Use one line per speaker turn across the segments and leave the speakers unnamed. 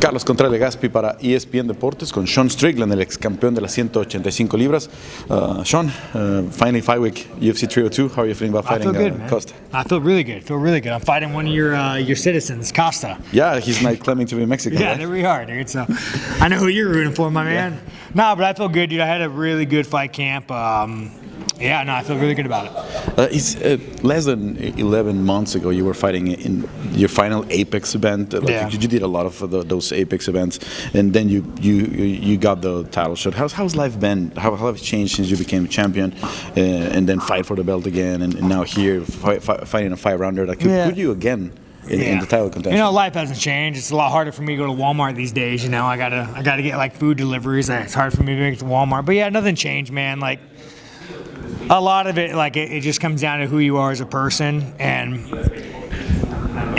Carlos Contreras Legaspi para ESPN Deportes con Sean Strickland, el ex campeón de las 185 libras. Sean, finally fight week, UFC 302. How are you feeling about fighting Costa?
I feel really good. I'm fighting one of your citizens, Costa.
Yeah, he's not claiming to be Mexican.
Yeah,
right?
there we are, dude. So I know who you're rooting for, my man.
Yeah.
No, but I feel good, dude. I had a really good fight camp. I feel really good about it.
It's less than 11 months ago you were fighting in your final Apex event. You did a lot of those Apex events, and then you got the title shot. How's life been? How have it changed since you became champion, and then fight for the belt again, and now here fighting a 5-rounder that could put you again in the title contention?
You know, life hasn't changed. It's a lot harder for me to go to Walmart these days. You know, I gotta get like food deliveries. It's hard for me to get to Walmart. But yeah, nothing changed, man. Like, a lot of it, like, it just comes down to who you are as a person. And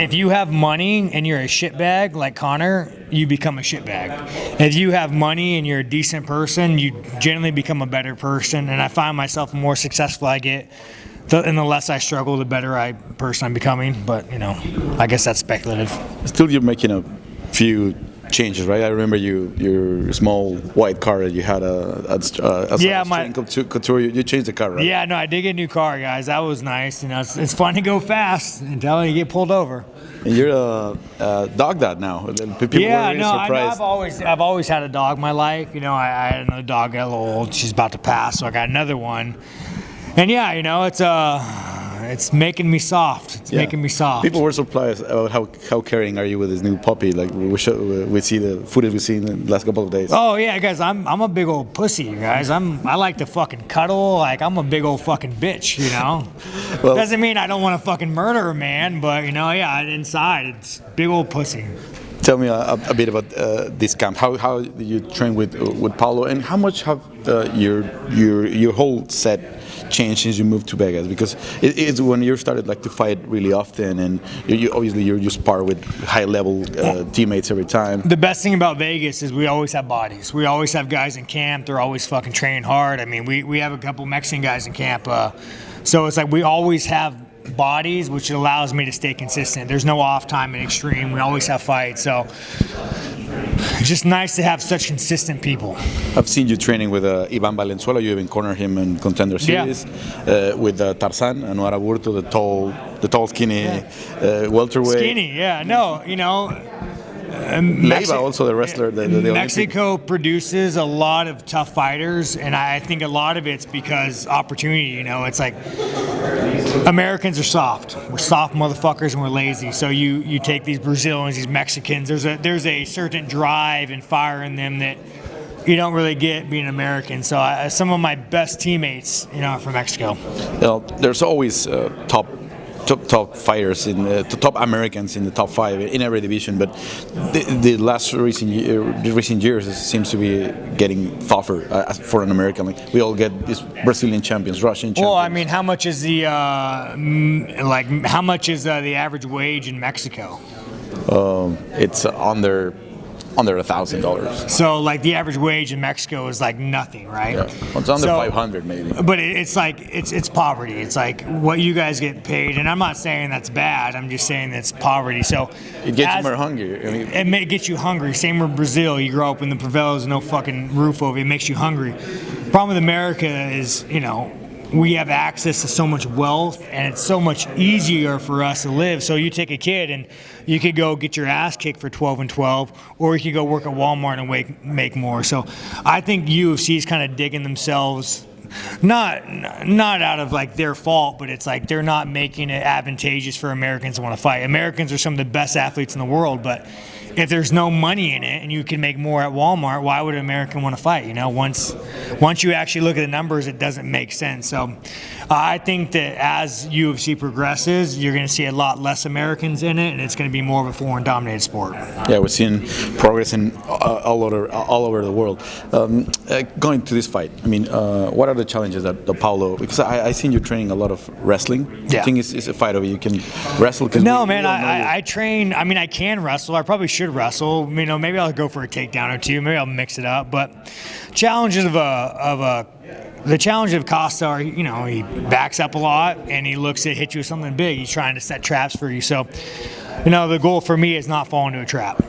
if you have money and you're a shitbag like Connor, you become a shitbag. If you have money and you're a decent person, you generally become a better person. And I find myself the more successful I get, and the less I struggle, the better person I'm becoming. But, you know, I guess that's speculative.
Still, you're making a few changes, right? I remember your small white car that you had my Couture. You changed the car, right?
Yeah, no, I did get a new car, guys. That was nice. You know, it's fun to go fast until you get pulled over.
And you're a dog dad now. People were really surprised.
I've always had a dog in my life. You know, I had another dog, got a little old. She's about to pass, so I got another one. And yeah, you know, it's making me soft. It's making me soft.
People were surprised about how caring are you with this new puppy. Like we see the footage we've seen in the last couple of days.
Oh yeah, guys, I'm a big old pussy, you guys. I like to fucking cuddle. Like, I'm a big old fucking bitch, you know. Well, doesn't mean I don't want to fucking murder a man, but you know, yeah, inside it's big old pussy.
Tell me a bit about this camp. How did you train with Paulo, and how much have your whole set changed since you moved to Vegas? Because it's when you started like to fight really often, and you spar with high level teammates every time.
The best thing about Vegas is we always have bodies. We always have guys in camp. They're always fucking training hard. I mean, we have a couple Mexican guys in camp, so it's like we always have bodies, which allows me to stay consistent. There's no off time in Xtreme. We always have fights, so it's just nice to have such consistent people.
I've seen you training with Ivan Valenzuela. You even cornered him in Contender Series. With Tarzan, Anuar Aburto, the tall, skinny welterweight.
Skinny, yeah. No, you know.
Leiva, also the wrestler. The
Mexico produces a lot of tough fighters, and I think a lot of it's because opportunity. You know, it's like Americans are soft. We're soft motherfuckers, and we're lazy. So you take these Brazilians, these Mexicans. There's a certain drive and fire in them that you don't really get being American. So some of my best teammates, you know, are from Mexico.
Well, there's always top fighters top Americans in the top 5 in every division, but the recent years it seems to be getting tougher for an American. Like, we all get these Brazilian champions, Russian champions.
Well, I mean, how much is the average wage in Mexico?
It's under $1,000.
So, like, the average wage in Mexico is like nothing, right?
Yeah, it's under 500 maybe.
But it's like it's poverty. It's like what you guys get paid, and I'm not saying that's bad. I'm just saying that's poverty. So
it gets you more hungry. I mean,
it gets you hungry. Same with Brazil. You grow up in the favelas, no fucking roof over you. It makes you hungry. The problem with America is, you know, we have access to so much wealth, and it's so much easier for us to live. So you take a kid and you could go get your ass kicked for 12 and 12, or you could go work at Walmart and make more. So I think UFC is kind of digging themselves, not out of like their fault, but it's like they're not making it advantageous for Americans to want to fight. Americans are some of the best athletes in the world, but if there's no money in it and you can make more at Walmart, why would an American want to fight? You know, once you actually look at the numbers, it doesn't make sense. So I think that as UFC progresses, you're going to see a lot less Americans in it, and it's going to be more of a foreign-dominated sport.
Yeah, we're seeing progress in all over the world. Going to this fight, I mean, what are the challenges that Paulo? Because I seen you training a lot of wrestling.
Yeah.
I think it's a fight where you can wrestle.
No, man, I train. I mean, I can wrestle. I probably should wrestle. You know, maybe I'll go for a takedown or two. Maybe I'll mix it up. But challenges the challenge of Costa are, you know, he backs up a lot and he looks to hit you with something big. He's trying to set traps for you. So, you know, the goal for me is not fall into a trap.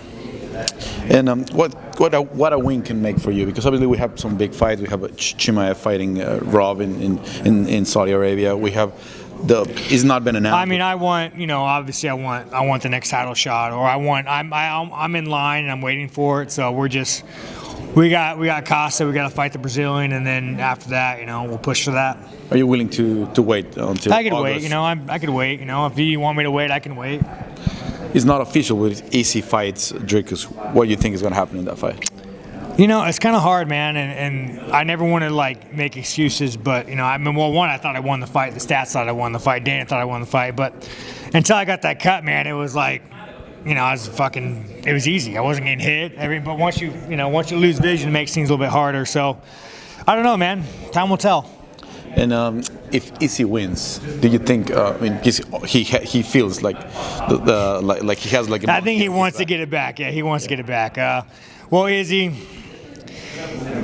And what a win can make for you, because obviously we have some big fights. We have Chimaev fighting Rob in Saudi Arabia. We have it's not been announced.
I mean, I want, obviously I want the next title shot, or I'm in line and I'm waiting for it. So we got Costa, we got to fight the Brazilian, and then after that, we'll push for that.
Are you willing to wait until
I could
August?
wait, I could wait. If you want me to wait, I can wait.
It's not official, but EC fights Dricus. What do you think is going to happen in that fight?
It's kind of hard, man, and I never want to make excuses, but I thought I won the fight. The stats thought I won the fight. Dana thought I won the fight, but until I got that cut, man, it was like, it was easy. I wasn't getting hit. But once you lose vision, it makes things a little bit harder. So I don't know, man. Time will tell.
And if Izzy wins, do you think? He feels like like he has like.
I think he wants to get it back. Yeah, he wants to get it back. Well, Izzy,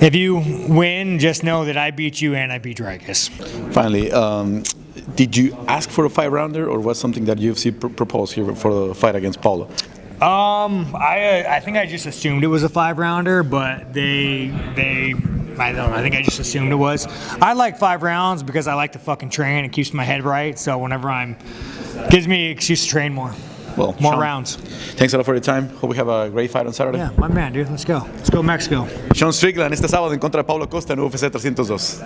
if you win, just know that I beat you and I beat Dricus.
Finally, did you ask for a 5-rounder, or was something that UFC proposed here for the fight against Paulo?
I think I just assumed it was a 5-rounder, but I don't know. I think I just assumed it was. I like 5 rounds because I like to fucking train. It keeps my head right. So whenever gives me an excuse to train more.
Well,
more
Sean,
rounds.
Thanks a lot for your time. Hope we have a great fight on Saturday.
Yeah, my man, dude. Let's go. Let's go Mexico.
Sean Strickland este sábado en contra de Paulo Costa en UFC 302.